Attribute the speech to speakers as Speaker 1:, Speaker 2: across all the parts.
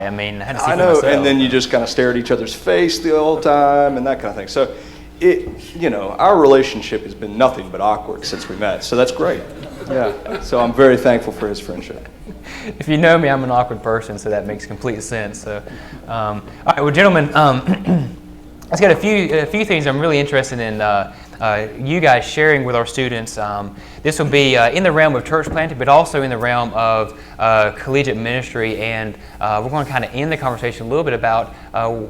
Speaker 1: I mean, I had to see
Speaker 2: I
Speaker 1: for
Speaker 2: know,
Speaker 1: myself.
Speaker 2: and then you just kind of stare at each other's face the whole time and that kind of thing. So, our relationship has been nothing but awkward since we met. So that's great. Yeah. So I'm very thankful for his friendship.
Speaker 1: If you know me, I'm an awkward person, so that makes complete sense. So, all right, well, gentlemen, let's get a few things I'm really interested in you guys sharing with our students. This will be in the realm of church planting, but also in the realm of collegiate ministry, and we're going to kind of end the conversation a little bit about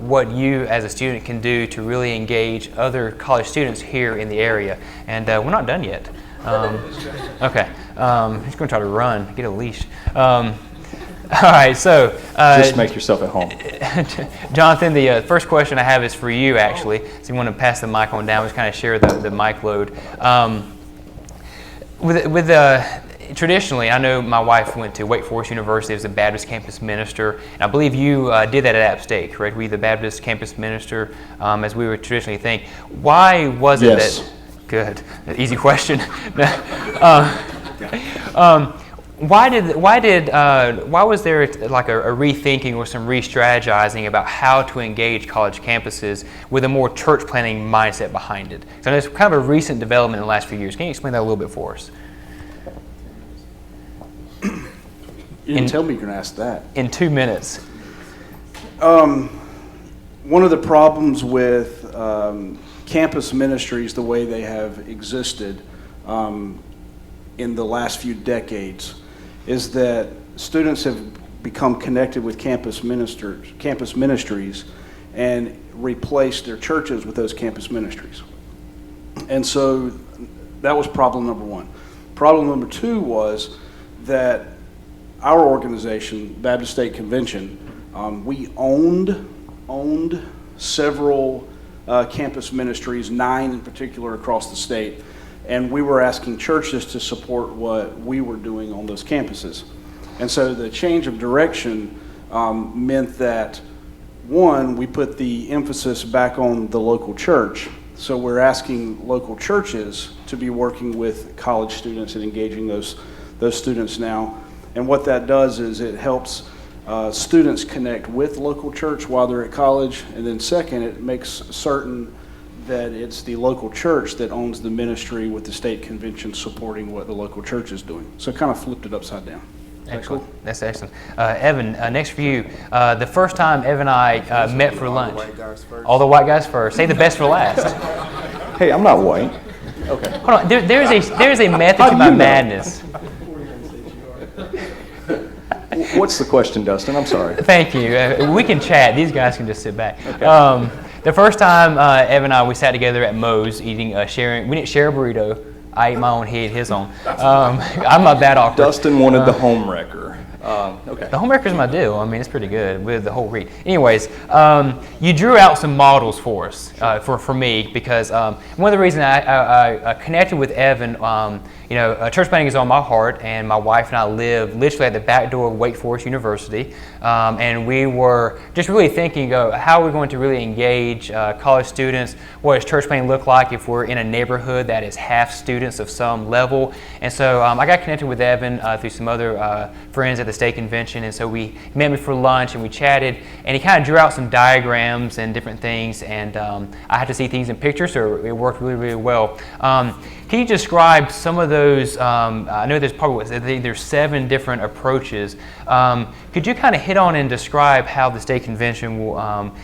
Speaker 1: what you as a student can do to really engage other college students here in the area. And we're not done yet. Okay, he's going to try to run, get a leash. All right, so
Speaker 2: just make yourself at home.
Speaker 1: Jonathan, the first question I have is for you, actually. So you want to pass the mic on down, just kind of share the mic load. Traditionally, I know my wife went to Wake Forest University as a Baptist campus minister, and I believe you did that at App State, correct? Were you the Baptist campus minister, as we would traditionally think? Why was it that? Good, easy question. Why was there like a rethinking or some re-strategizing about how to engage college campuses with a more church planting mindset behind it? So it's kind of a recent development in the last few years. Can you explain that a little bit for us?
Speaker 3: You didn't tell me you're going to ask that.
Speaker 1: In 2 minutes.
Speaker 3: One of the problems with campus ministries, the way they have existed in the last few decades, is that students have become connected with campus ministries and replaced their churches with those campus ministries. And so that was problem number one. Problem number two was that our organization, Baptist State Convention, we owned several campus ministries, 9 in particular across the state, and we were asking churches to support what we were doing on those campuses. And so the change of direction meant that, one, we put the emphasis back on the local church. So we're asking local churches to be working with college students and engaging those students now. And what that does is it helps students connect with local church while they're at college. And then second, it makes certain that it's the local church that owns the ministry with the state convention supporting what the local church is doing. So it kind of flipped it upside down.
Speaker 1: Excellent. Cool? That's excellent. Evan, next for you. The first time Evan and I met for lunch. All the white guys first. Say the best for last.
Speaker 2: Hey, I'm not white. Okay.
Speaker 1: Hold on. There's a method to my madness.
Speaker 2: What's the question, Dustin? I'm sorry.
Speaker 1: Thank you. We can chat. These guys can just sit back.
Speaker 2: Okay.
Speaker 1: The first time Evan and I, we sat together at Moe's eating, sharing. We didn't share a burrito. I ate my own, he ate his own. I'm not that awkward.
Speaker 2: Dustin wanted the home wrecker. Okay.
Speaker 1: The home wrecker's my deal. I mean, it's pretty good with the whole read. Anyways, you drew out some models for us, for me, because one of the reasons I connected with Evan, church planting is on my heart, and my wife and I live literally at the back door of Wake Forest University, and we were just really thinking of how we're going to really engage college students. What does church planting look like if we're in a neighborhood that is half students of some level? And so I got connected with Evan through some other friends at the state convention, and so we met me for lunch and we chatted, and he kind of drew out some diagrams and different things, and I had to see things in pictures, so it worked really, really well. Can you describe some of those? I know there's 7 different approaches. Could you kind of hit on and describe how the state convention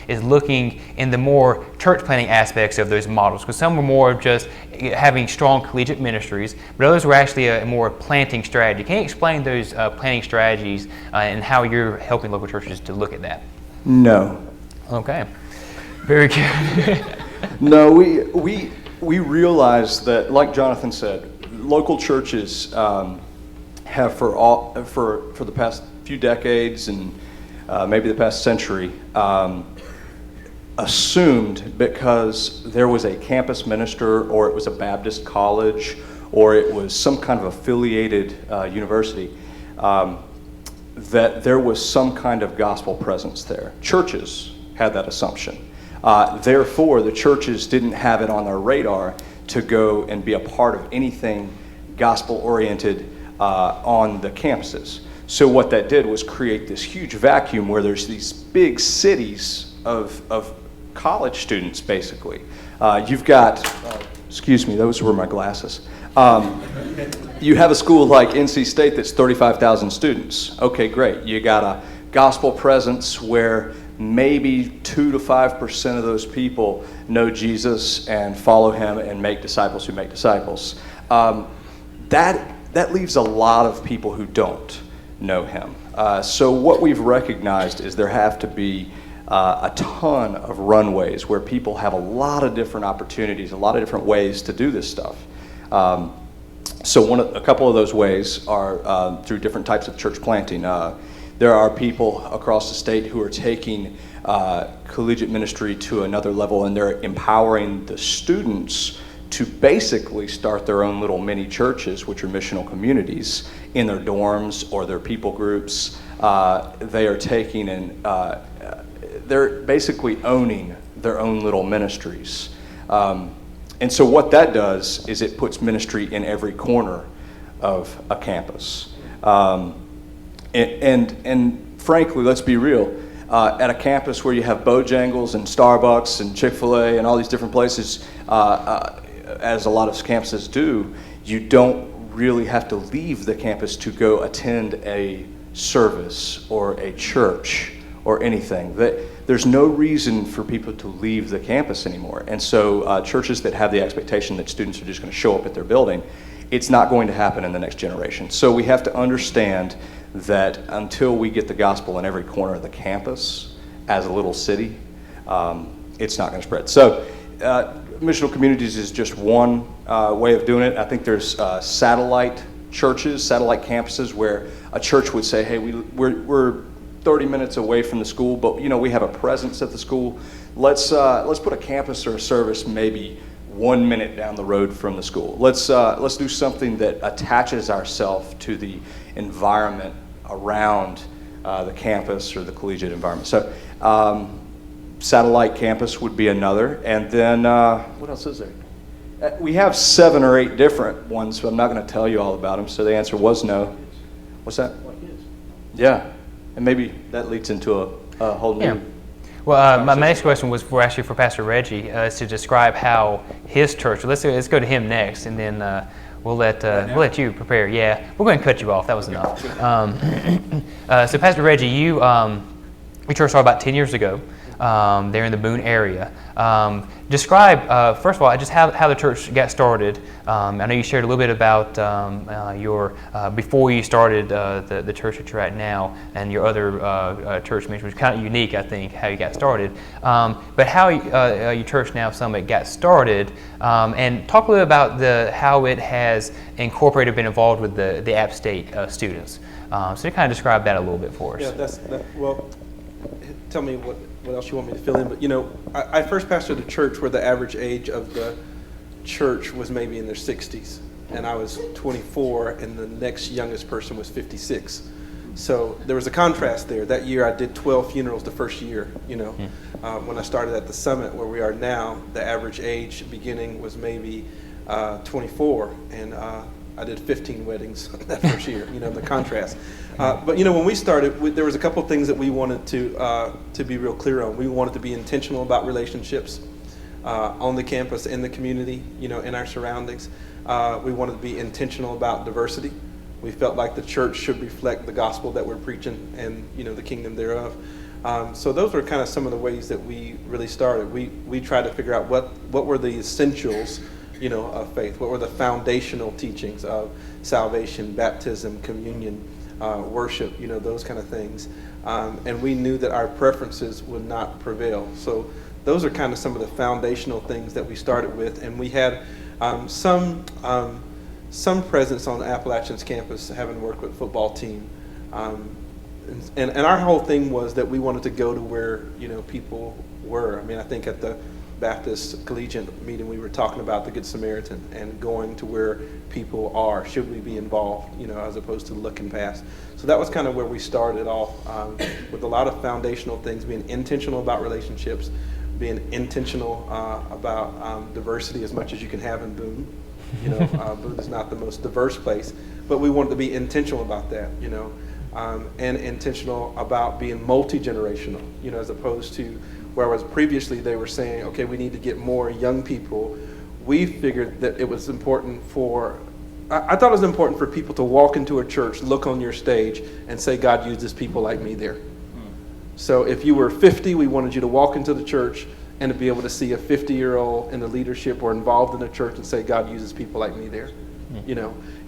Speaker 1: is looking in the more church planting aspects of those models? Because some were more just having strong collegiate ministries, but others were actually a more planting strategy. Can you explain those planting strategies and how you're helping local churches to look at that?
Speaker 2: No.
Speaker 1: Okay. Very good.
Speaker 2: No, we realize that, like Jonathan said, local churches have for the past few decades and maybe the past century assumed, because there was a campus minister or it was a Baptist college or it was some kind of affiliated university, that there was some kind of gospel presence there. Churches had that assumption. Therefore, the churches didn't have it on their radar to go and be a part of anything gospel-oriented on the campuses. So what that did was create this huge vacuum where there's these big cities of college students, basically. You've got, excuse me, those were my glasses. You have a school like NC State that's 35,000 students. Okay, great. You got a gospel presence where maybe 2 to 5% of those people know Jesus and follow him and make disciples who make disciples. That leaves a lot of people who don't know him. So what we've recognized is there have to be a ton of runways where people have a lot of different opportunities, a lot of different ways to do this stuff. So a couple of those ways are through different types of church planting. There are people across the state who are taking collegiate ministry to another level, and they're empowering the students to basically start their own little mini churches, which are missional communities, in their dorms or their people groups. They are taking and they're basically owning their own little ministries. And so what that does is it puts ministry in every corner of a campus. And frankly, let's be real, at a campus where you have Bojangles and Starbucks and Chick-fil-A and all these different places, as a lot of campuses do, you don't really have to leave the campus to go attend a service or a church or anything. There's no reason for people to leave the campus anymore. And so churches that have the expectation that students are just going to show up at their building, it's not going to happen in the next generation. So we have to understand that until we get the gospel in every corner of the campus as a little city, it's not going to spread. So missional communities is just one way of doing it. I think there's satellite churches, satellite campuses where a church would say, hey, we're 30 minutes away from the school, but we have a presence at the school. Let's put a campus or a service maybe 1 minute down the road from the school. Let's do something that attaches ourselves to the environment around the campus or the collegiate environment. So satellite campus would be another. And then what else is there? We have 7 or 8 different ones, but I'm not going to tell you all about them. So the answer was no. What's that? Yeah. And maybe that leads into a whole new...
Speaker 1: Yeah. Well, my next question was actually for Pastor Reggie, is to describe how his church. Let's go to him next, and then we'll let you prepare. Yeah, we're going to cut you off. That was enough. So, Pastor Reggie, your church started about 10 years ago. There in the Boone area. Describe, first of all, just how the church got started. I know you shared a little bit about your before you started the church that you're at now, and your other church ministry, which is kind of unique, I think, how you got started. But how your church now, Summit, got started, and talk a little about how it has incorporated, been involved with the App State students. So you kind of describe that a little bit for us.
Speaker 4: Yeah, well, tell me what else you want me to fill in, but I first pastored a church where the average age of the church was maybe in their 60s, and I was 24, and the next youngest person was 56. So there was a contrast there. That year I did 12 funerals the first year, when I started at the Summit where we are now, the average age beginning was maybe 24, and I did 15 weddings that first year, the contrast. But when we started, there was a couple of things that we wanted to be real clear on. We wanted to be intentional about relationships on the campus, in the community, in our surroundings. We wanted to be intentional about diversity. We felt like the church should reflect the gospel that we're preaching and, the kingdom thereof. So those were kind of some of the ways that we really started. We tried to figure out what were the essentials of faith. What were the foundational teachings of salvation, baptism, communion, worship, those kind of things. And we knew that our preferences would not prevail. So those are kind of some of the foundational things that we started with. And we had some presence on Appalachian's campus, having worked with the football team. And our whole thing was that we wanted to go to where, people were. I mean, I think at the Baptist Collegiate meeting, we were talking about the Good Samaritan and going to where people are. Should we be involved, as opposed to looking past? So that was kind of where we started off, with a lot of foundational things, being intentional about relationships, being intentional about diversity as much as you can have in Boone. Boone is not the most diverse place, but we wanted to be intentional about that, and intentional about being multi-generational, as opposed to whereas previously they were saying, okay, we need to get more young people. We figured that it was important I thought it was important for people to walk into a church, look on your stage, and say, God uses people like me there. So if you were 50, we wanted you to walk into the church and to be able to see a 50-year-old in the leadership or involved in the church and say, God uses people like me there.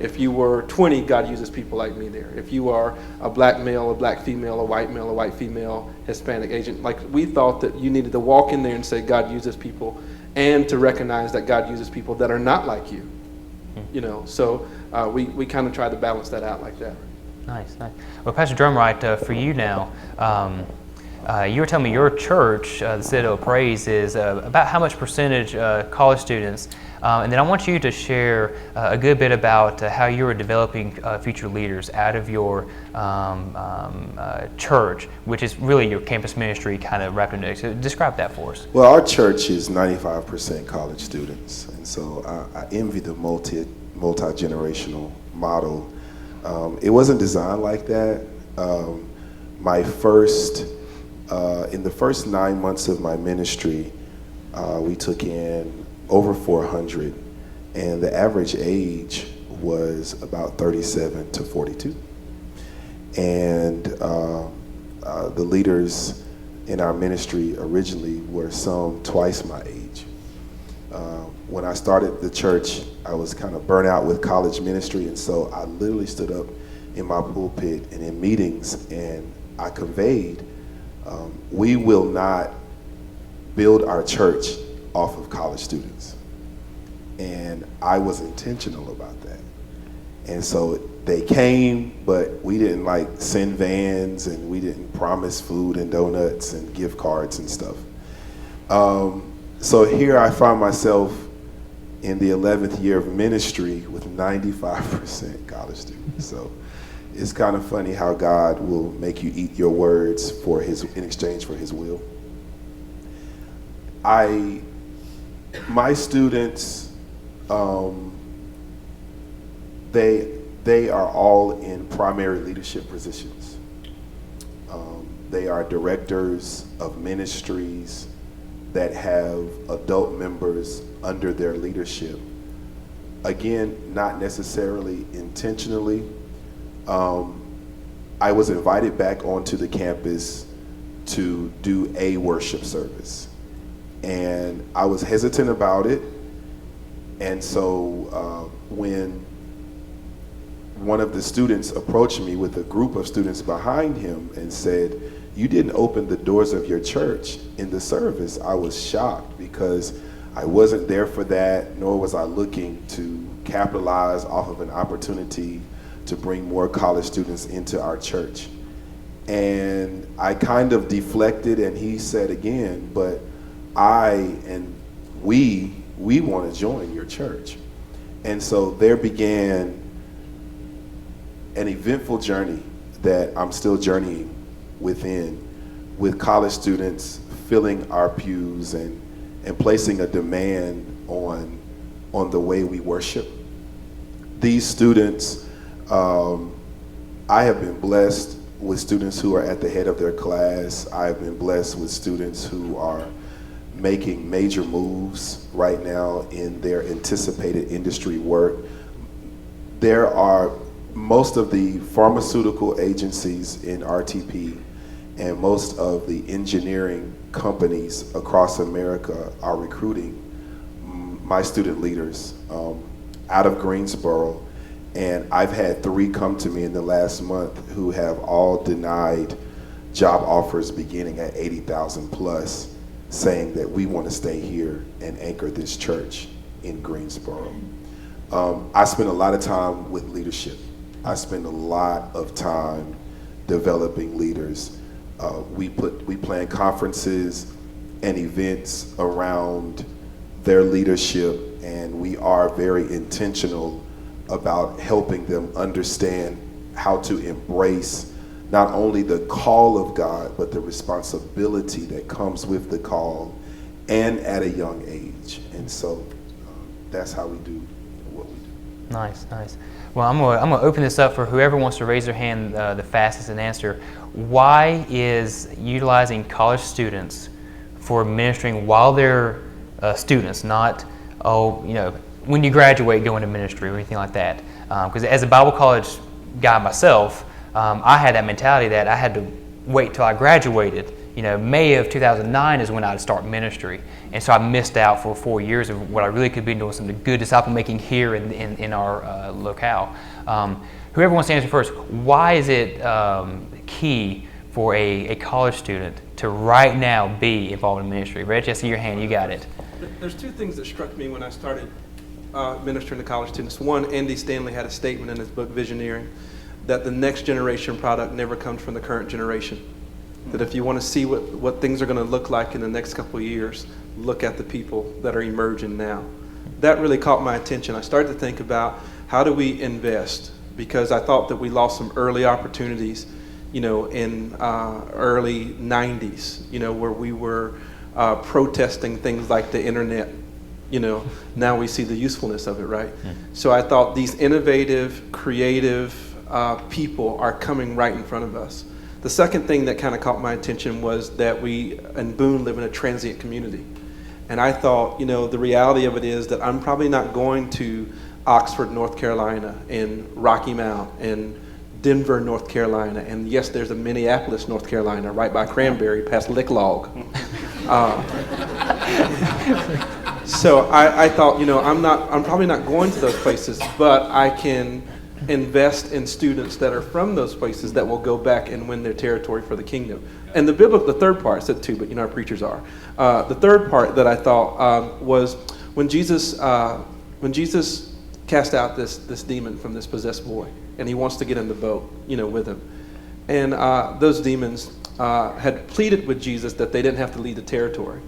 Speaker 4: If you were 20, God uses people like me there. If you are a black male, a black female, a white female, Hispanic, Asian, like we thought that you needed to walk in there and say, God uses people, and to recognize that God uses people that are not like you. So we kind of try to balance that out like that.
Speaker 1: Nice. Well, Pastor Drumright, for you now, you were telling me your church, the Citadel of Praise, is about how much percentage college students, and then I want you to share a good bit about how you are developing future leaders out of your church, which is really your campus ministry kind of wrapped into it. So describe that for us.
Speaker 5: Well, our church is 95% college students, and so I envy the multi-generational model. It wasn't designed like that. In the first 9 months of my ministry, we took in over 400, and the average age was about 37 to 42. And the leaders in our ministry originally were some twice my age. When I started the church, I was kind of burnt out with college ministry, and so I literally stood up in my pulpit and in meetings, and I conveyed, we will not build our church off of college students. And I was intentional about that. And so they came, but we didn't send vans, and we didn't promise food and donuts and gift cards and stuff. So here I find myself in the 11th year of ministry with 95% college students. So it's kind of funny how God will make you eat your words in exchange for his will. My students, they are all in primary leadership positions. They are directors of ministries that have adult members under their leadership. Again, not necessarily intentionally. I was invited back onto the campus to do a worship service, and I was hesitant about it. And so when one of the students approached me with a group of students behind him and said, "You didn't open the doors of your church in the service," I was shocked, because I wasn't there for that, nor was I looking to capitalize off of an opportunity to bring more college students into our church. And I kind of deflected, and he said again, "But we want to join your church." And so there began an eventful journey that I'm still journeying within, with college students filling our pews and placing a demand on the way we worship. These students, I have been blessed with students who are at the head of their class. I have been blessed with students who are making major moves right now in their anticipated industry work. There are most of the pharmaceutical agencies in RTP and most of the engineering companies across America are recruiting my student leaders out of Greensboro. And I've had 3 come to me in the last month who have all denied job offers beginning at $80,000 plus, saying that we want to stay here and anchor this church in Greensboro. I spend a lot of time with leadership. I spend a lot of time developing leaders. We plan conferences and events around their leadership, and we are very intentional about helping them understand how to embrace not only the call of God, but the responsibility that comes with the call, and at a young age. And so that's how we do what we do.
Speaker 1: Nice, nice. Well, I'm gonna open this up for whoever wants to raise their hand the fastest and answer. Why is utilizing college students for ministering while they're students, not when you graduate go into ministry or anything like that? Because as a Bible college guy myself, I had that mentality that I had to wait till I graduated. May of 2009 is when I'd start ministry. And so I missed out for 4 years of what I really could be doing some good disciple making here in our locale. Whoever wants to answer first, why is it key for a college student to right now be involved in ministry? Reggie, I see your hand, you got it.
Speaker 4: There's two things that struck me when I started ministering to college students. One, Andy Stanley had a statement in his book, Visioneering, that the next generation product never comes from the current generation. That if you want to see what things are going to look like in the next couple of years, look at the people that are emerging now. That really caught my attention. I started to think about how do we invest, because I thought that we lost some early opportunities, in early 90s, where we were protesting things like the internet. Now we see the usefulness of it, right? So I thought these innovative, creative people are coming right in front of us. The second thing that kind of caught my attention was that we in Boone live in a transient community. And I thought, the reality of it is that I'm probably not going to Oxford, North Carolina, and Rocky Mount, and Denver, North Carolina, and yes, there's a Minneapolis, North Carolina, right by Cranberry, past Licklog. So I thought, I'm probably not going to those places, but I can invest in students that are from those places that will go back and win their territory for the kingdom. And the third part, I said two, but our preachers are. The third part that I thought was when Jesus cast out this demon from this possessed boy, and he wants to get in the boat, with him. And those demons had pleaded with Jesus that they didn't have to leave the territory.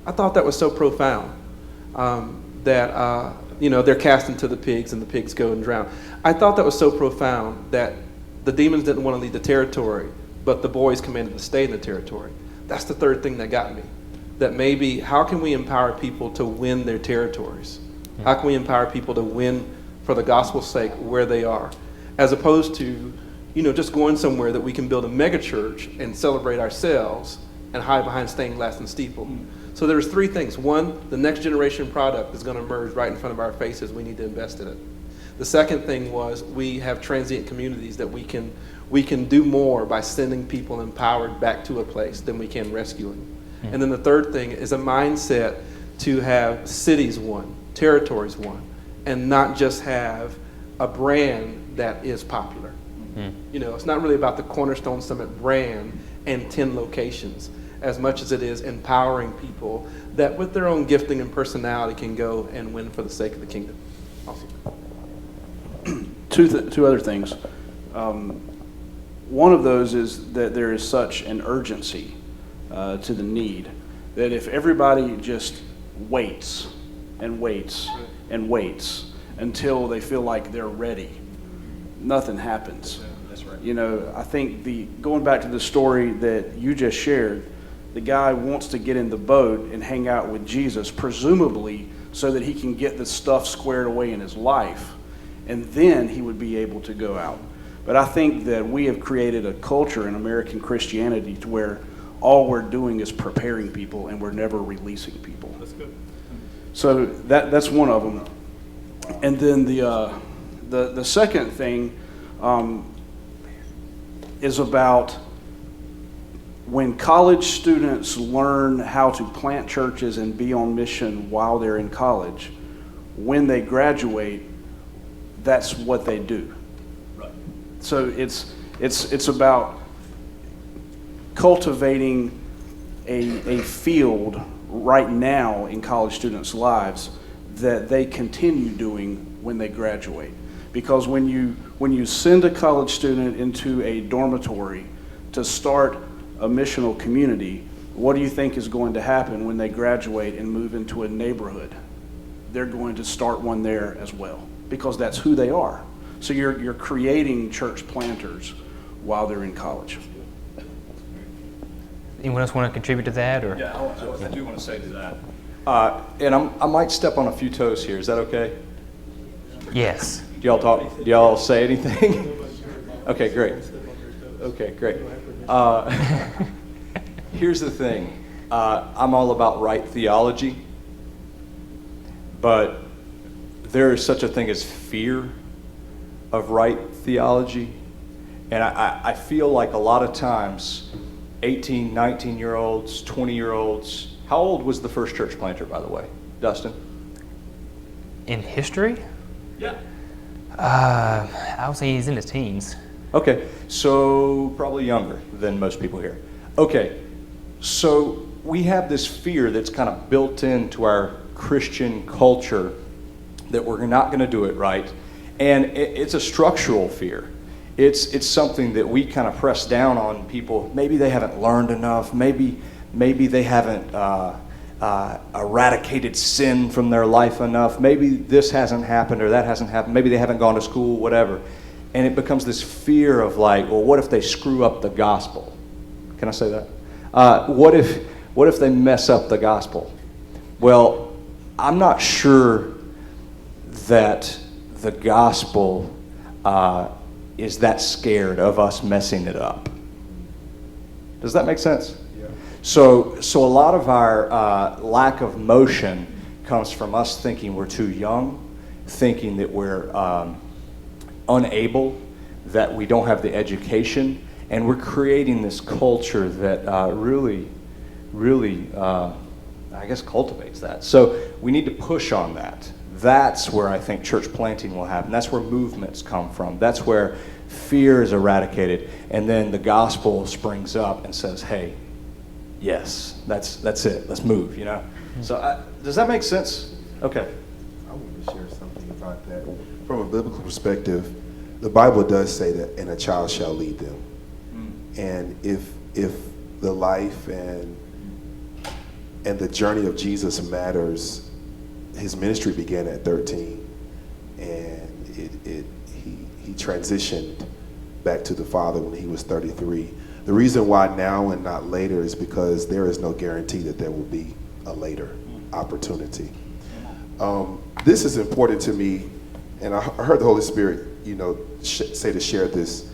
Speaker 4: I thought that was so profound that they're cast into the pigs and the pigs go and drown. I thought that was so profound that the demons didn't want to leave the territory, but the boys commanded to stay in the territory. That's the third thing that got me. That maybe, how can we empower people to win their territories? How can we empower people to win for the gospel's sake where they are? As opposed to, just going somewhere that we can build a mega church and celebrate ourselves and hide behind stained glass and steeple. So there's three things. One, the next generation product is going to emerge right in front of our faces. We need to invest in it. The second thing was we have transient communities that we can do more by sending people empowered back to a place than we can rescuing. And then the third thing is a mindset to have cities won, territories won, and not just have a brand that is popular. It's not really about the Cornerstone Summit brand and 10 locations, as much as it is empowering people that with their own gifting and personality can go and win for the sake of the kingdom. Awesome.
Speaker 3: Two other things. One of those is that there is such an urgency to the need that if everybody just waits and waits and waits until they feel like they're ready, nothing happens.
Speaker 2: That's right.
Speaker 3: I think going back to the story that you just shared, the guy wants to get in the boat and hang out with Jesus, presumably so that he can get the stuff squared away in his life, and then he would be able to go out. But I think that we have created a culture in American Christianity to where all we're doing is preparing people and we're never releasing people.
Speaker 2: That's good.
Speaker 3: So that's one of them. And then the second thing is about when college students learn how to plant churches and be on mission while they're in college, when they graduate, that's what they do.
Speaker 2: Right.
Speaker 3: So it's about cultivating a field right now in college students' lives that they continue doing when they graduate. Because when you send a college student into a dormitory to start a missional community, what do you think is going to happen when they graduate and move into a neighborhood? They're going to start one there as well, because that's who they are. So you're creating church planters while they're in college.
Speaker 1: Anyone else want to contribute to that? Or?
Speaker 6: Yeah, I do want to say to that.
Speaker 2: And I might step on a few toes here. Is that okay?
Speaker 1: Yes.
Speaker 2: Do y'all talk? Do y'all say anything? Okay, great. Okay, great. Here's the thing. I'm all about right theology, but there is such a thing as fear of right theology. And I feel like a lot of times 18, 19-year-olds, 20-year-olds. How old was the first church planter, by the way? Dustin?
Speaker 1: In history?
Speaker 2: Yeah.
Speaker 1: I would say he's in his teens.
Speaker 2: Okay, so probably younger than most people here. Okay, so we have this fear that's kind of built into our Christian culture that we're not going to do it right. And it's a structural fear. It's something that we kind of press down on people. Maybe they haven't learned enough. Maybe they haven't eradicated sin from their life enough. Maybe this hasn't happened or that hasn't happened. Maybe they haven't gone to school, whatever. And it becomes this fear of like, well, what if they screw up the gospel? Can I say that? What if they mess up the gospel? Well, I'm not sure that the gospel is that scared of us messing it up. Does that make sense? Yeah. So a lot of our lack of motion comes from us thinking we're too young, thinking that we're unable, that we don't have the education, and we're creating this culture that really, I guess, cultivates that. So we need to push on that. That's where I think church planting will happen. That's where movements come from. That's where fear is eradicated, and then the gospel springs up and says, "Hey, yes, that's it. Let's move." You know. So does that make sense? Okay.
Speaker 5: I want to share something about that. From a biblical perspective, the Bible does say that, "And a child shall lead them." And if the life and the journey of Jesus matters, his ministry began at 13, and he transitioned back to the Father when he was 33. The reason why now and not later is because there is no guarantee that there will be a later opportunity. This is important to me, and I heard the Holy Spirit, say to share this.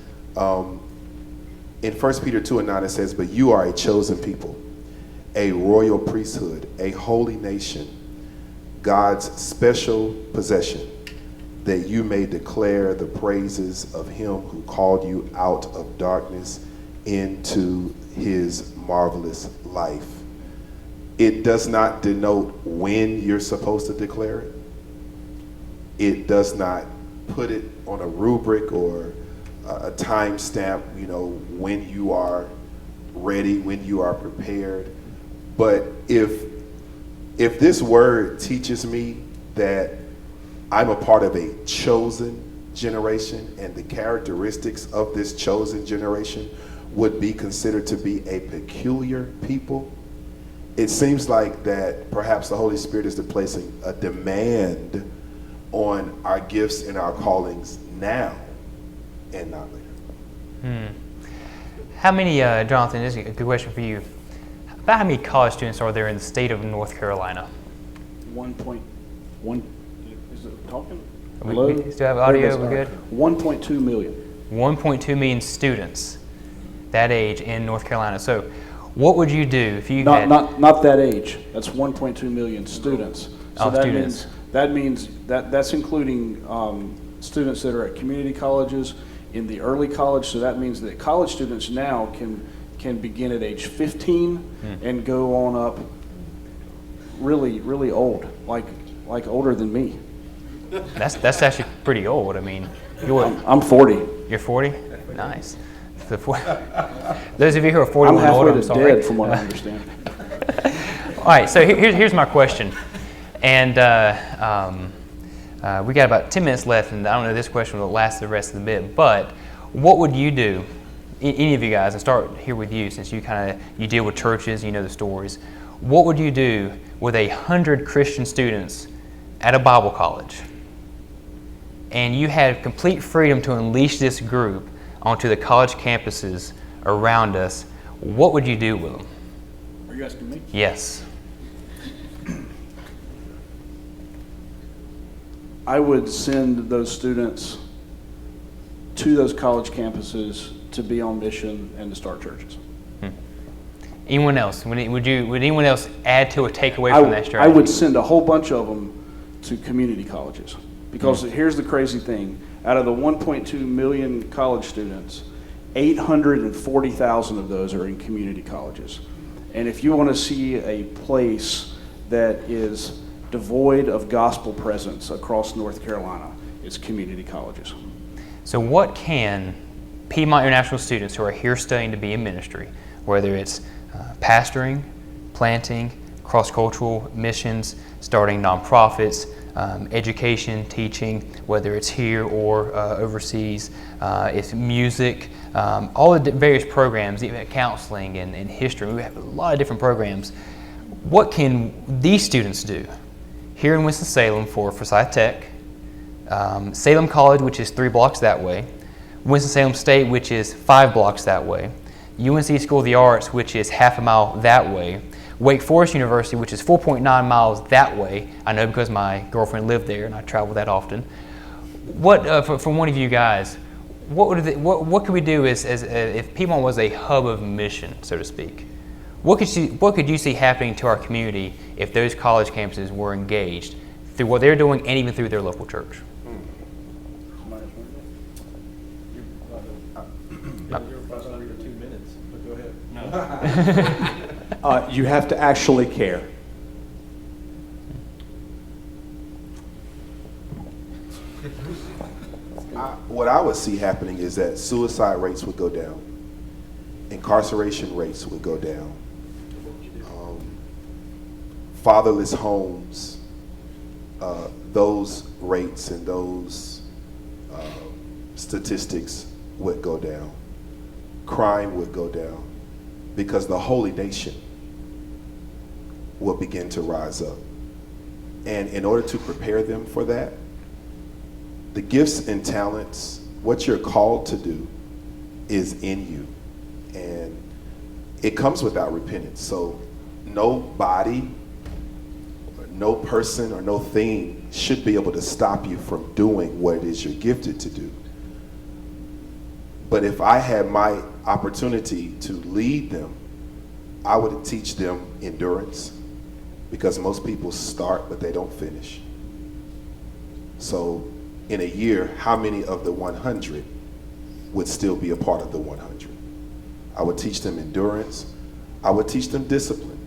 Speaker 5: In 1 Peter 2:9 it says, "But you are a chosen people, a royal priesthood, a holy nation, God's special possession, that you may declare the praises of him who called you out of darkness into his marvelous life." It does not denote when you're supposed to declare it. It does not put it on a rubric or a time stamp, when you are ready, when you are prepared. But if this word teaches me that I'm a part of a chosen generation, and the characteristics of this chosen generation would be considered to be a peculiar people, it seems like that perhaps the Holy Spirit is placing a demand on our gifts and our callings now and not later.
Speaker 1: How many, Jonathan, this is a good question for you. About how many college students are there in the state of North Carolina?
Speaker 3: 1.1, is it talking?
Speaker 1: We still have audio, we're good?
Speaker 3: 1.2 million.
Speaker 1: 1.2 million students that age in North Carolina. So what would you do if you had...
Speaker 3: Not that age. That's 1.2 million students. So
Speaker 1: students.
Speaker 3: That means that's including students that are at community colleges, in the early college. So that means that college students now can begin at age 15 and go on up really, really old, like older than me.
Speaker 1: That's actually pretty old. I mean,
Speaker 3: I'm 40.
Speaker 1: You're 40? Nice. Those of you who are 41 and older, I'm sorry.
Speaker 3: Dead, from what I understand.
Speaker 1: All right, so here's my question. And we got about 10 minutes left, and I don't know if this question will last the rest of the bit, but what would you do, any of you guys, and start here with you since you deal with churches, you know the stories. What would you do with 100 Christian students at a Bible college, and you had complete freedom to unleash this group onto the college campuses around us? What would you do with them?
Speaker 3: Are you asking me?
Speaker 1: Yes.
Speaker 3: I would send those students to those college campuses to be on mission and to start churches.
Speaker 1: Anyone else? Would anyone else add to a takeaway from that strategy?
Speaker 3: I would send a whole bunch of them to community colleges, because here's the crazy thing. Out of the 1.2 million college students, 840,000 of those are in community colleges. And if you want to see a place that is devoid of gospel presence across North Carolina, it's community colleges.
Speaker 1: So what can Piedmont International students who are here studying to be in ministry, whether it's pastoring, planting, cross-cultural missions, starting nonprofits, education, teaching, whether it's here or overseas, it's music, all the various programs, even counseling and history. We have a lot of different programs. What can these students do here in Winston-Salem for Forsyth Tech, Salem College, which is 3 blocks that way, Winston-Salem State, which is 5 blocks that way, UNC School of the Arts, which is half a mile that way, Wake Forest University, which is 4.9 miles that way. I know because my girlfriend lived there and I travel that often. What, from one of you guys, what could we do as if Piedmont was a hub of mission, so to speak? What could you see happening to our community if those college campuses were engaged through what they're doing and even through their local church?
Speaker 4: You're about under 2 minutes, but go ahead.
Speaker 2: You have to actually care.
Speaker 5: What I would see happening is that suicide rates would go down, incarceration rates would go down, fatherless homes, those rates and those statistics would go down. Crime would go down, because the holy nation will begin to rise up. And in order to prepare them for that, the gifts and talents, what you're called to do, is in you. And it comes without repentance. So no body, or no person, or no thing should be able to stop you from doing what it is you're gifted to do. But if I had my opportunity to lead them, I would teach them endurance, because most people start but they don't finish. So in a year, how many of the 100 would still be a part of the 100? I would teach them endurance. I would teach them discipline,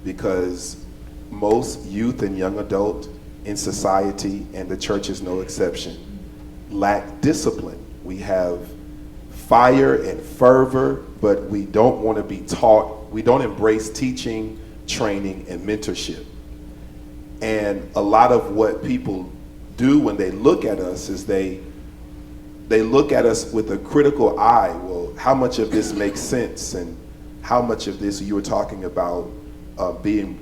Speaker 5: because most youth and young adult in society, and the church is no exception, lack discipline. We have fire and fervor, but we don't want to be taught. We don't embrace teaching, training, and mentorship. And a lot of what people do when they look at us is they look at us with a critical eye. Well, how much of this makes sense, and how much of this, you were talking about being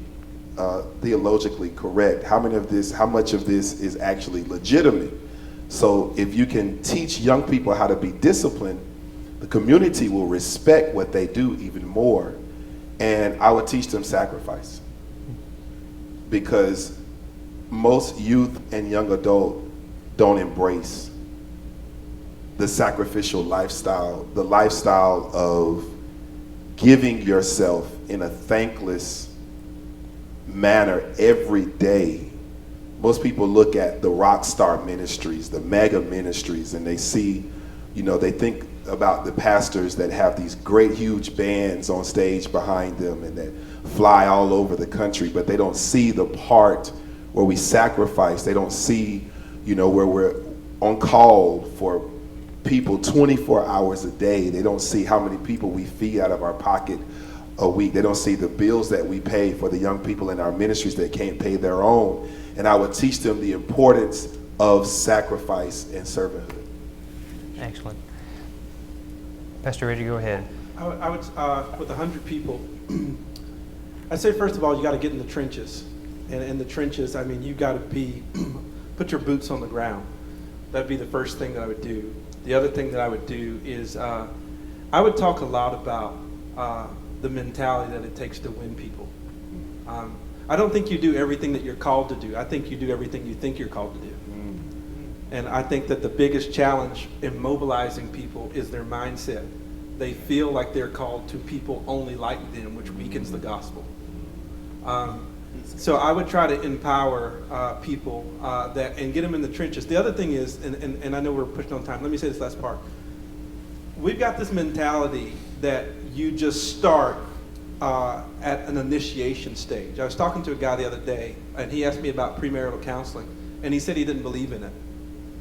Speaker 5: theologically correct, how much of this is actually legitimate? So if you can teach young people how to be disciplined, the community will respect what they do even more. And I would teach them sacrifice, because most youth and young adult don't embrace the sacrificial lifestyle, the lifestyle of giving yourself in a thankless manner every day. Most people look at the rock star ministries, the mega ministries, and they see, they think about the pastors that have these great huge bands on stage behind them and that fly all over the country, but they don't see the part where we sacrifice. They don't see, where we're on call for people 24 hours a day. They don't see how many people we feed out of our pocket a week. They don't see the bills that we pay for the young people in our ministries that can't pay their own. And I would teach them the importance of sacrifice and servanthood.
Speaker 1: Excellent. Pastor Reggie, go ahead.
Speaker 4: I would, with 100 people, I'd say first of all, you got to get in the trenches. And in the trenches, I mean, you got to put your boots on the ground. That'd be the first thing that I would do. The other thing that I would do is I would talk a lot about the mentality that it takes to win people. I don't think you do everything that you're called to do. I think you do everything you think you're called to do. And I think that the biggest challenge in mobilizing people is their mindset. They feel like they're called to people only like them, which weakens the gospel. So I would try to empower people that and get them in the trenches. The other thing is, and I know we're pushing on time. Let me say this last part. We've got this mentality that you just start at an initiation stage. I was talking to a guy the other day, and he asked me about premarital counseling, and he said he didn't believe in it.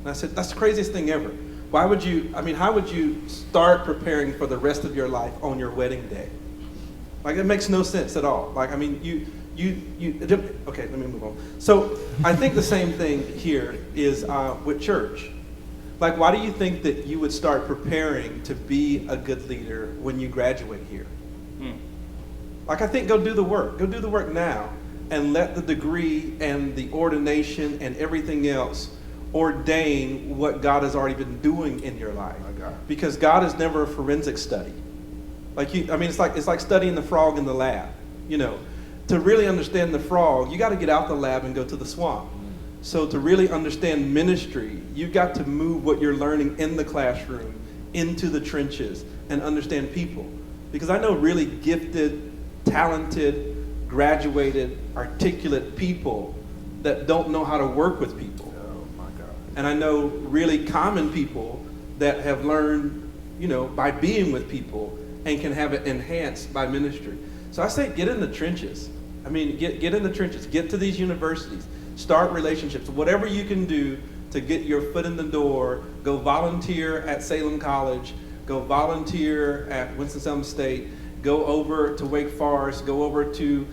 Speaker 4: And I said, that's the craziest thing ever. How would you start preparing for the rest of your life on your wedding day? Like, it makes no sense at all. Like, I mean, okay, let me move on. So I think the same thing here is with church. Like, why do you think that you would start preparing to be a good leader when you graduate here? Like, I think go do the work. Go do the work now and let the degree and the ordination and everything else ordain what God has already been doing in your life. Because God is never a forensic study. It's like studying the frog in the lab. You know, to really understand the frog, you got to get out the lab and go to the swamp. So to really understand ministry, you've got to move what you're learning in the classroom into the trenches and understand people. Because I know really gifted, talented, graduated, articulate people that don't know how to work with people.
Speaker 5: Oh my God.
Speaker 4: And I know really common people that have learned, you know, by being with people and can have it enhanced by ministry. So I say get in the trenches. I mean, get in the trenches. Get to these universities. Start relationships. Whatever you can do to get your foot in the door. Go volunteer at Salem College. Go volunteer at Winston-Salem State. Go over to Wake Forest. Go over to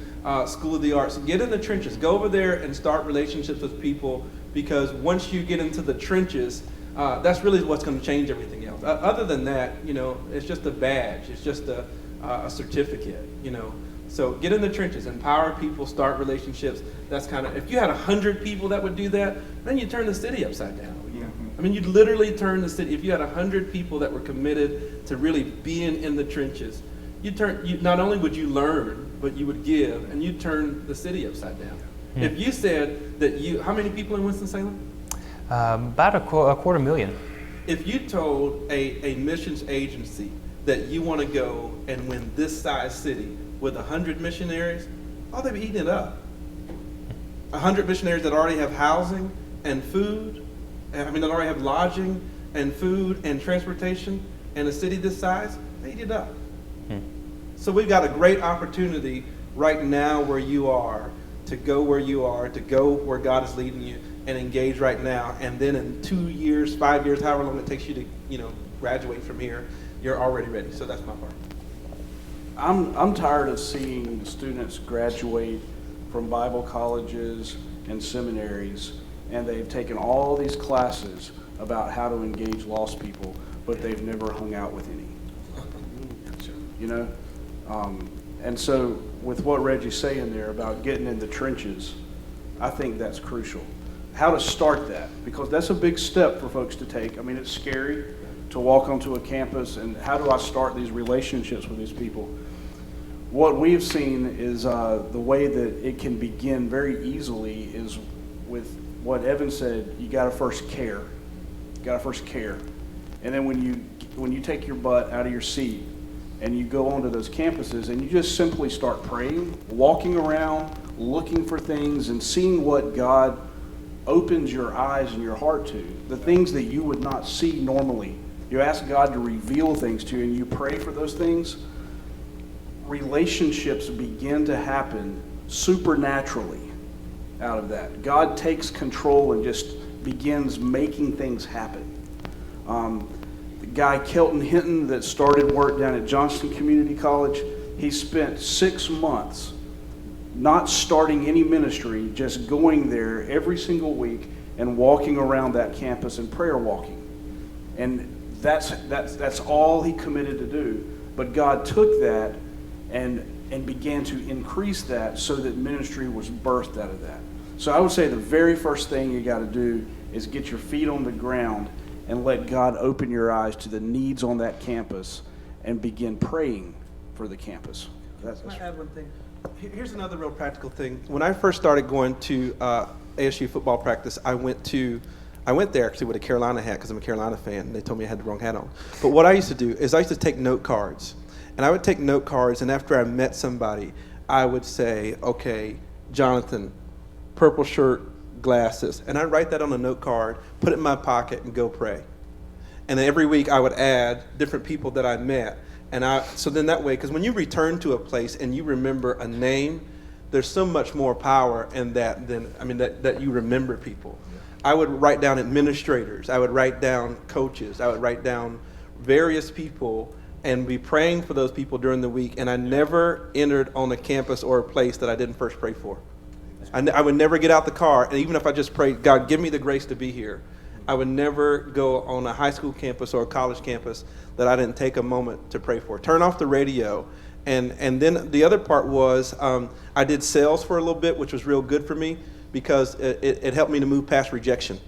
Speaker 4: School of the Arts. Get in the trenches. Go over there and start relationships with people, because once you get into the trenches, that's really what's going to change everything else. Other than that, you know, it's just a badge. It's just a certificate, you know. So get in the trenches, empower people, start relationships. That's kind of, if you had 100 people that would do that, then you turn the city upside down. I mean, you'd literally turn the city. If you had 100 people that were committed to really being in the trenches, not only would you learn, but you would give, and you'd turn the city upside down. If you said that how many people in Winston-Salem?
Speaker 1: About a 250,000.
Speaker 4: If you told a missions agency that you want to go and win this size city with 100 missionaries, they'd be eating it up. 100 missionaries that already have housing and food, that already have lodging and food and transportation, and a city this size, they eat it up. So we've got a great opportunity right now where you are, to go where you are, to go where God is leading you, and engage right now. And then in 2 years, 5 years, however long it takes you to, you know, graduate from here, you're already ready. So that's my part.
Speaker 3: I'm tired of seeing students graduate from Bible colleges and seminaries, and they've taken all these classes about how to engage lost people, but they've never hung out with any. You know? And so with what Reggie's saying there about getting in the trenches, I think that's crucial. How to start that, because that's a big step for folks to take. I mean, it's scary to walk onto a campus, and how do I start these relationships with these people? What we've seen is the way that it can begin very easily is with what Evan said. You got to first care. You got to first care, and then when you take your butt out of your seat and you go onto those campuses and you just simply start praying, walking around, looking for things, and seeing what God opens your eyes and your heart to, the things that you would not see normally. You ask God to reveal things to you, and you pray for those things. Relationships begin to happen supernaturally out of that. God takes control and just begins making things happen. The guy Kelton Hinton that started work down at Johnston Community College, he spent 6 months not starting any ministry, just going there every single week and walking around that campus and prayer walking. And that's all he committed to do. But God took that and began to increase that so that ministry was birthed out of that. So I would say the very first thing you got to do is get your feet on the ground and let God open your eyes to the needs on that campus and begin praying for the campus.
Speaker 6: Can I add one thing?
Speaker 4: Here's another real practical thing. When I first started going to ASU football practice, I went there actually with a Carolina hat because I'm a Carolina fan, and they told me I had the wrong hat on. But what I used to do is I used to take note cards. And I would take note cards, and after I met somebody, I would say, okay, Jonathan, purple shirt, glasses. And I'd write that on a note card, put it in my pocket, and go pray. And then every week I would add different people that I met. So then that way, because when you return to a place and you remember a name, there's so much more power in that that you remember people. I would write down administrators. I would write down coaches. I would write down various people and be praying for those people during the week. And I never entered on a campus or a place that I didn't first pray for. I would never get out the car, and even if I just prayed, God, give me the grace to be here, I would never go on a high school campus or a college campus that I didn't take a moment to pray for. Turn off the radio. And then the other part was I did sales for a little bit, which was real good for me because it helped me to move past rejection.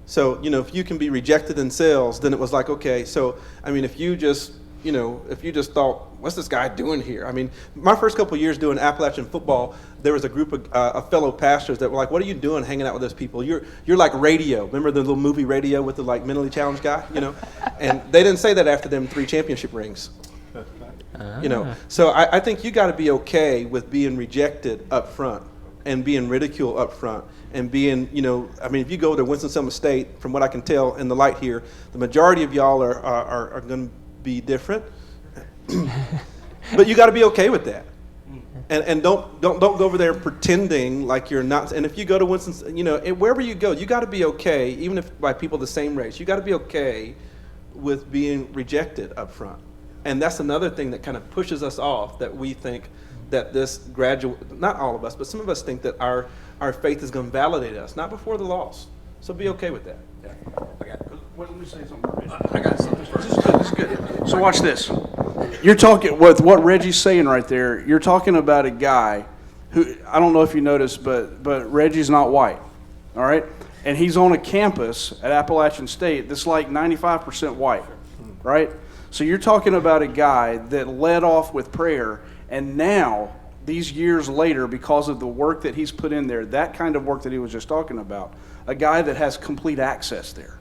Speaker 4: So, if you can be rejected in sales, then it was like, okay, so, if you just thought, what's this guy doing here? My first couple of years doing Appalachian football, there was a group of fellow pastors that were like, what are you doing hanging out with those people? You're like Radio. Remember the little movie Radio with the mentally challenged guy? And they didn't say that after them 3 championship rings. So I think you got to be okay with being rejected up front and being ridiculed up front and being, if you go to Winston-Salem State, from what I can tell in the light here, the majority of y'all are going to be different, but you got to be okay with that, and don't go over there pretending like you're not. And if you go to Winston, wherever you go, you got to be okay, even if by people the same race. You got to be okay with being rejected up front, and that's another thing that kind of pushes us off. That we think that this not all of us, but some of us think that our faith is going to validate us, not before the loss. So be okay with that.
Speaker 3: Yeah. Let me say something. I got something first. This is good. So watch this. You're talking with what Reggie's saying right there. You're talking about a guy who, I don't know if you noticed, but Reggie's not white. All right? And he's on a campus at Appalachian State that's like 95% white. Right? So you're talking about a guy that led off with prayer, and now, these years later, because of the work that he's put in there, that kind of work that he was just talking about, a guy that has complete access there.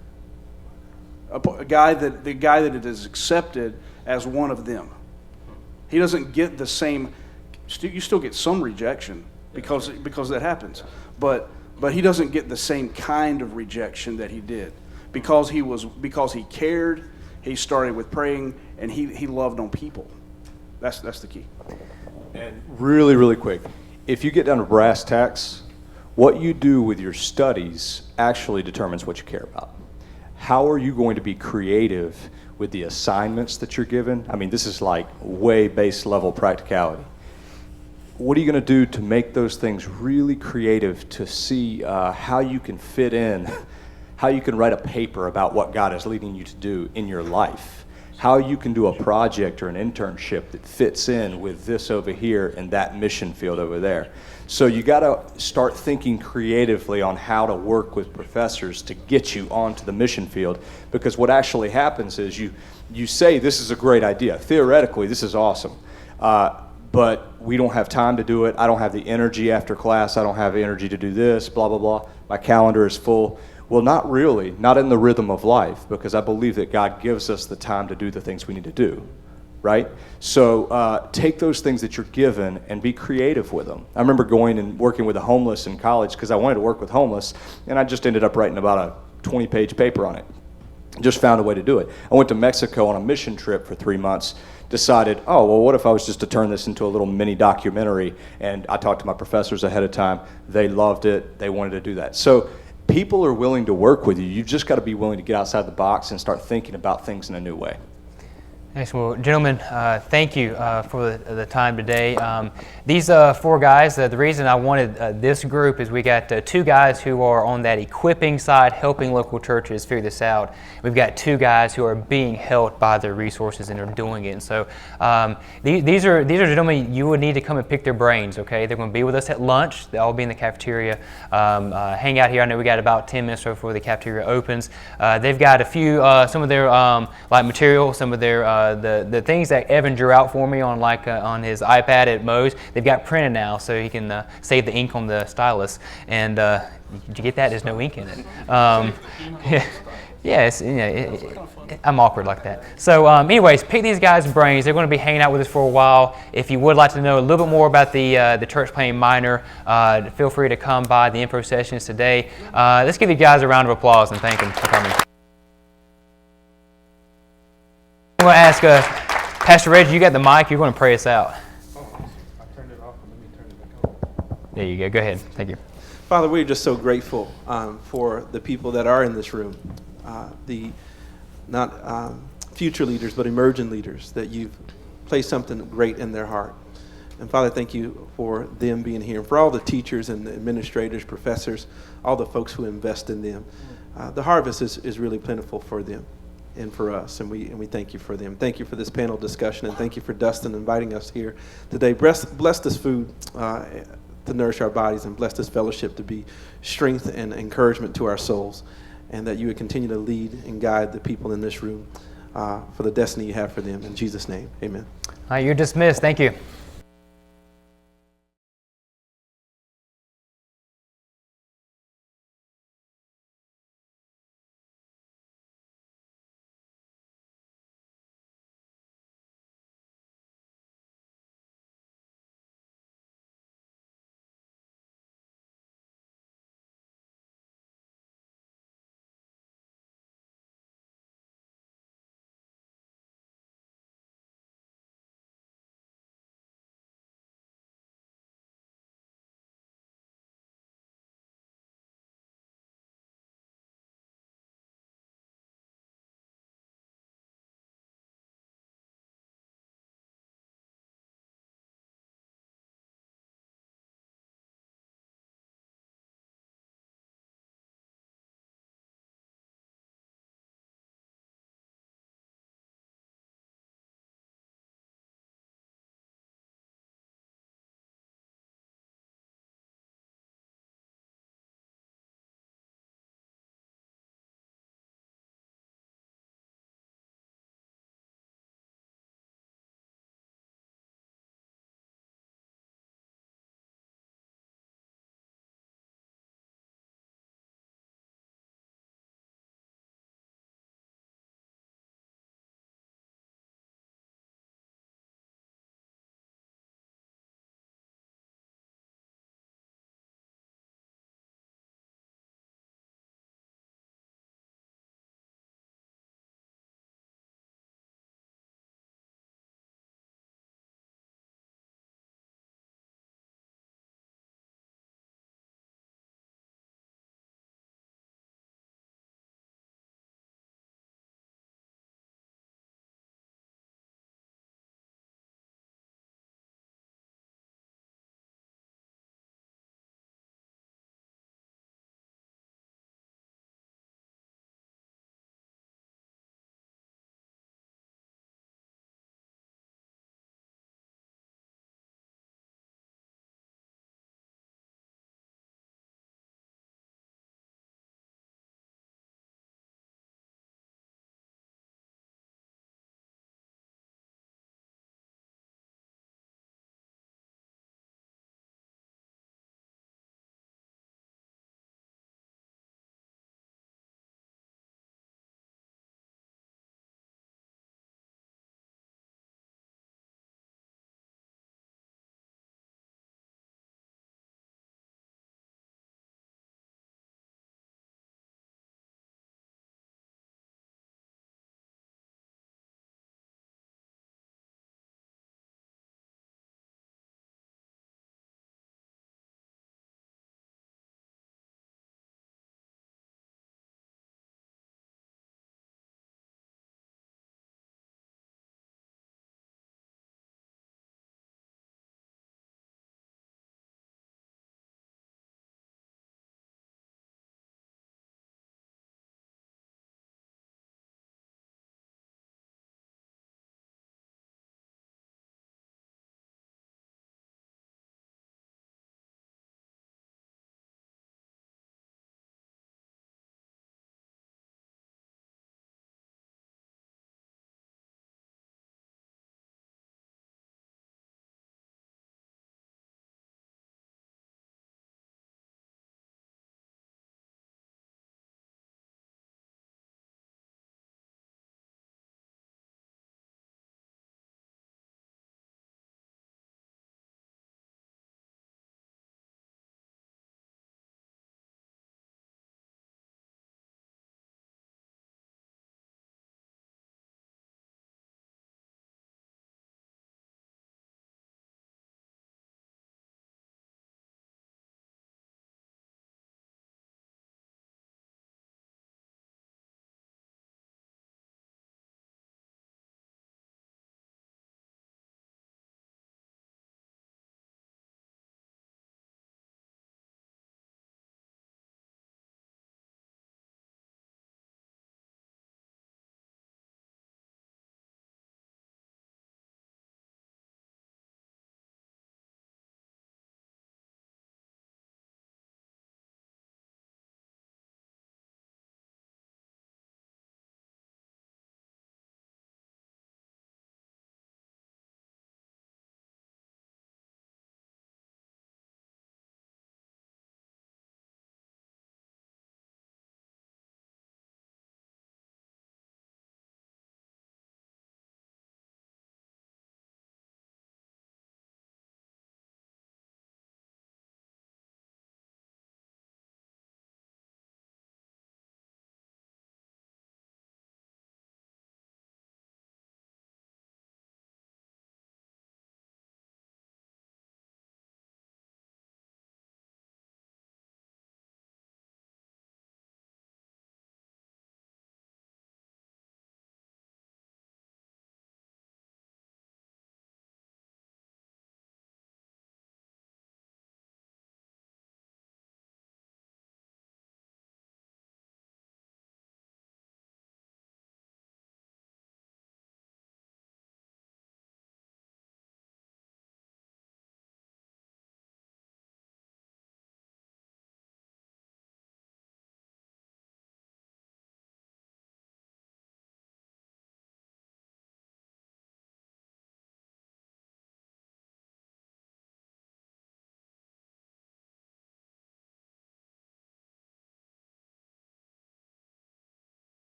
Speaker 3: The guy that it is accepted as one of them. He doesn't get the same. You still get some rejection because that happens, but he doesn't get the same kind of rejection that he did because he cared. He started with praying and he loved on people. That's the key.
Speaker 2: And really, really quick, if you get down to brass tacks, what you do with your studies actually determines what you care about. How are you going to be creative with the assignments that you're given? This is like way base level practicality. What are you going to do to make those things really creative to see how you can fit in, how you can write a paper about what God is leading you to do in your life? How you can do a project or an internship that fits in with this over here and that mission field over there. So you got to start thinking creatively on how to work with professors to get you onto the mission field, because what actually happens is you say this is a great idea. Theoretically, this is awesome, but we don't have time to do it. I don't have the energy after class. I don't have the energy to do this, blah, blah, blah. My calendar is full. Well, not really, not in the rhythm of life, because I believe that God gives us the time to do the things we need to do, right? So take those things that you're given and be creative with them. I remember going and working with the homeless in college because I wanted to work with homeless, and I just ended up writing about a 20-page paper on it. Just found a way to do it. I went to Mexico on a mission trip for 3 months, decided, oh, well, what if I was just to turn this into a little mini documentary? And I talked to my professors ahead of time. They loved it. They wanted to do that. So people are willing to work with you. You've just got to be willing to get outside the box and start thinking about things in a new way.
Speaker 1: Thanks. Well, gentlemen, thank you for the time today. These 4 guys, the reason I wanted this group is we got 2 guys who are on that equipping side, helping local churches figure this out. We've got 2 guys who are being helped by their resources and are doing it. And so these are gentlemen you would need to come and pick their brains, okay? They're going to be with us at lunch. They'll all be in the cafeteria. Hang out here. I know we got about 10 minutes before the cafeteria opens. They've got a few, some of their material, some of their the things that Evan drew out for me on on his iPad at Moe's, they've got printed now, so he can save the ink on the stylus. And did you get that? There's no ink in it. Yeah, I'm awkward like that. So anyways, pick these guys' brains. They're going to be hanging out with us for a while. If you would like to know a little bit more about the church planting minor, feel free to come by the info sessions today. Let's give you guys a round of applause and thank them for coming. I'm going to ask Pastor Reggie, you got the mic. You're going to pray us out.
Speaker 4: Oh, I turned it off, but let me turn it back on.
Speaker 1: There you go. Go ahead. Thank you.
Speaker 4: Father, we're just so grateful for the people that are in this room, not future leaders, but emerging leaders, that you've placed something great in their heart. And Father, thank you for them being here, and for all the teachers and the administrators, professors, all the folks who invest in them. The harvest is really plentiful for them and for us, and we thank you for them. Thank you for this panel discussion, and thank you for Dustin inviting us here today. Bless this food to nourish our bodies, and bless this fellowship to be strength and encouragement to our souls, and that you would continue to lead and guide the people in this room for the destiny you have for them. In Jesus' name, amen.
Speaker 1: All right, you're dismissed. Thank you.